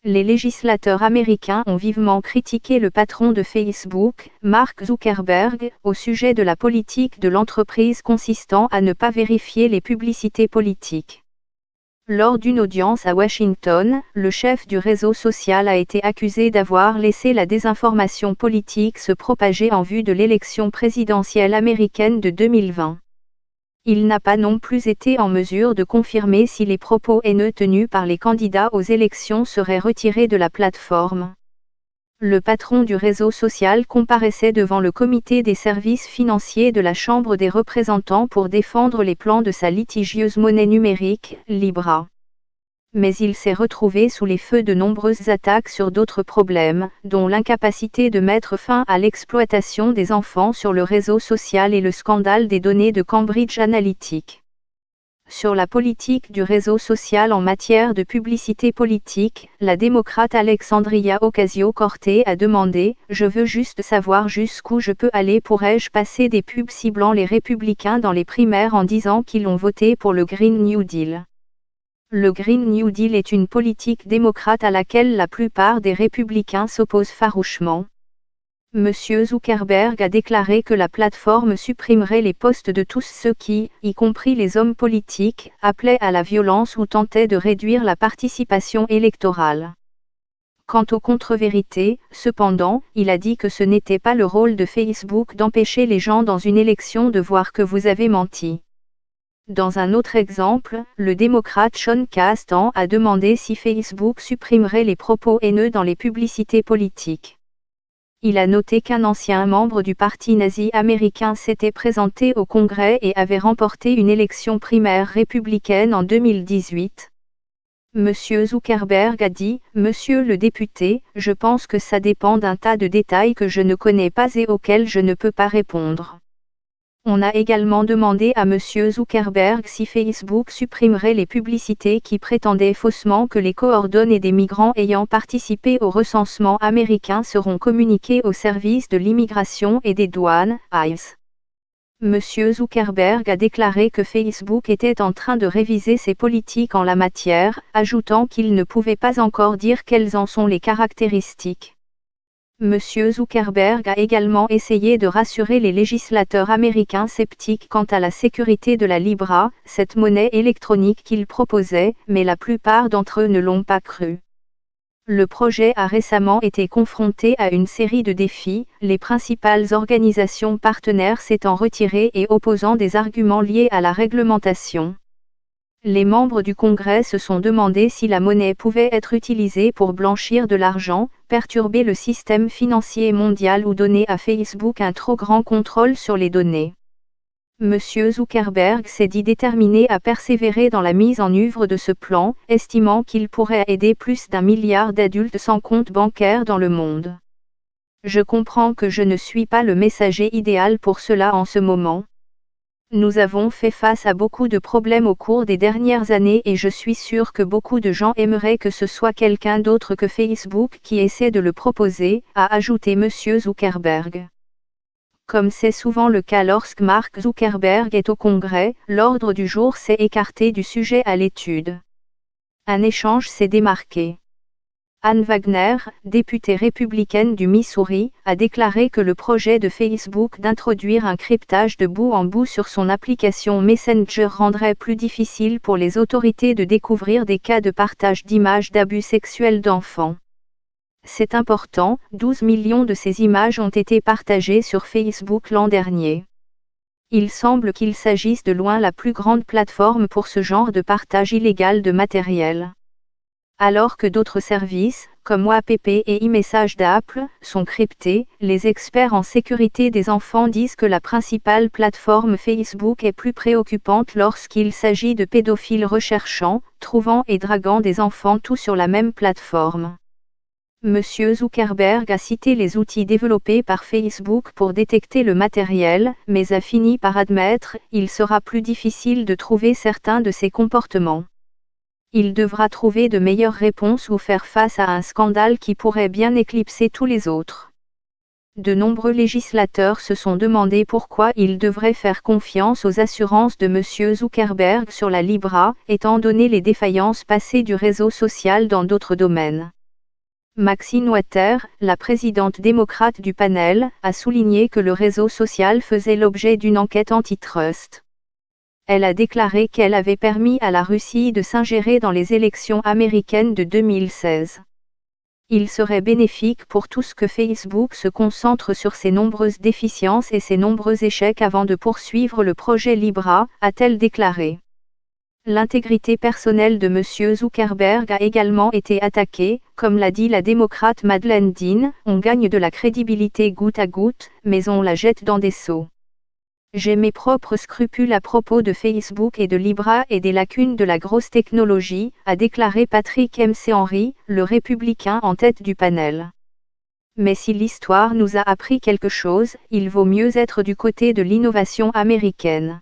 Les législateurs américains ont vivement critiqué le patron de Facebook, Mark Zuckerberg, au sujet de la politique de l'entreprise consistant à ne pas vérifier les publicités politiques. Lors d'une audience à Washington, le chef du réseau social a été accusé d'avoir laissé la désinformation politique se propager en vue de l'élection présidentielle américaine de 2020. Il n'a pas non plus été en mesure de confirmer si les propos haineux tenus par les candidats aux élections seraient retirés de la plateforme. Le patron du réseau social comparaissait devant le comité des services financiers de la Chambre des représentants pour défendre les plans de sa litigieuse monnaie numérique, Libra. Mais il s'est retrouvé sous les feux de nombreuses attaques sur d'autres problèmes, dont l'incapacité de mettre fin à l'exploitation des enfants sur le réseau social et le scandale des données de Cambridge Analytica. Sur la politique du réseau social en matière de publicité politique, la démocrate Alexandria Ocasio-Cortez a demandé « Je veux juste savoir jusqu'où je peux aller. Pourrais-je passer des pubs ciblant les républicains dans les primaires en disant qu'ils ont voté pour le Green New Deal ?» Le Green New Deal est une politique démocrate à laquelle la plupart des républicains s'opposent farouchement. M. Zuckerberg a déclaré que la plateforme supprimerait les posts de tous ceux qui, y compris les hommes politiques, appelaient à la violence ou tentaient de réduire la participation électorale. Quant aux contre-vérités, cependant, il a dit que ce n'était pas le rôle de Facebook d'empêcher les gens dans une élection de voir que vous avez menti. Dans un autre exemple, le démocrate Sean Casten a demandé si Facebook supprimerait les propos haineux dans les publicités politiques. Il a noté qu'un ancien membre du parti nazi américain s'était présenté au Congrès et avait remporté une élection primaire républicaine en 2018. M. Zuckerberg a dit « Monsieur le député, je pense que ça dépend d'un tas de détails que je ne connais pas et auxquels je ne peux pas répondre. » On a également demandé à M. Zuckerberg si Facebook supprimerait les publicités qui prétendaient faussement que les coordonnées des migrants ayant participé au recensement américain seront communiquées au service de l'immigration et des douanes, ICE. M. Zuckerberg a déclaré que Facebook était en train de réviser ses politiques en la matière, ajoutant qu'il ne pouvait pas encore dire quelles en sont les caractéristiques. M. Zuckerberg a également essayé de rassurer les législateurs américains sceptiques quant à la sécurité de la Libra, cette monnaie électronique qu'il proposait, mais la plupart d'entre eux ne l'ont pas cru. Le projet a récemment été confronté à une série de défis, les principales organisations partenaires s'étant retirées et opposant des arguments liés à la réglementation. Les membres du Congrès se sont demandé si la monnaie pouvait être utilisée pour blanchir de l'argent, perturber le système financier mondial ou donner à Facebook un trop grand contrôle sur les données. M. Zuckerberg s'est dit déterminé à persévérer dans la mise en œuvre de ce plan, estimant qu'il pourrait aider plus d'1 milliard d'adultes sans compte bancaire dans le monde. Je comprends que je ne suis pas le messager idéal pour cela en ce moment. Nous avons fait face à beaucoup de problèmes au cours des dernières années et je suis sûr que beaucoup de gens aimeraient que ce soit quelqu'un d'autre que Facebook qui essaie de le proposer, a ajouté M. Zuckerberg. Comme c'est souvent le cas lorsque Mark Zuckerberg est au Congrès, l'ordre du jour s'est écarté du sujet à l'étude. Un échange s'est démarqué. Ann Wagner, députée républicaine du Missouri, a déclaré que le projet de Facebook d'introduire un cryptage de bout en bout sur son application Messenger rendrait plus difficile pour les autorités de découvrir des cas de partage d'images d'abus sexuels d'enfants. C'est important, 12 millions de ces images ont été partagées sur Facebook l'an dernier. Il semble qu'il s'agisse de loin la plus grande plateforme pour ce genre de partage illégal de matériel. Alors que d'autres services, comme WAPP et iMessage d'Apple, sont cryptés, les experts en sécurité des enfants disent que la principale plateforme Facebook est plus préoccupante lorsqu'il s'agit de pédophiles recherchant, trouvant et draguant des enfants tout sur la même plateforme. M. Zuckerberg a cité les outils développés par Facebook pour détecter le matériel, mais a fini par admettre qu'il sera plus difficile de trouver certains de ces comportements. Il devra trouver de meilleures réponses ou faire face à un scandale qui pourrait bien éclipser tous les autres. De nombreux législateurs se sont demandé pourquoi ils devraient faire confiance aux assurances de M. Zuckerberg sur la Libra, étant donné les défaillances passées du réseau social dans d'autres domaines. Maxine Waters, la présidente démocrate du panel, a souligné que le réseau social faisait l'objet d'une enquête antitrust. Elle a déclaré qu'elle avait permis à la Russie de s'ingérer dans les élections américaines de 2016. Il serait bénéfique pour tous que Facebook se concentre sur ses nombreuses déficiences et ses nombreux échecs avant de poursuivre le projet Libra, a-t-elle déclaré. L'intégrité personnelle de M. Zuckerberg a également été attaquée, comme l'a dit la démocrate Madeleine Dean, on gagne de la crédibilité goutte à goutte, mais on la jette dans des seaux. J'ai mes propres scrupules à propos de Facebook et de Libra et des lacunes de la grosse technologie, a déclaré Patrick McHenry, le républicain en tête du panel. Mais si l'histoire nous a appris quelque chose, il vaut mieux être du côté de l'innovation américaine.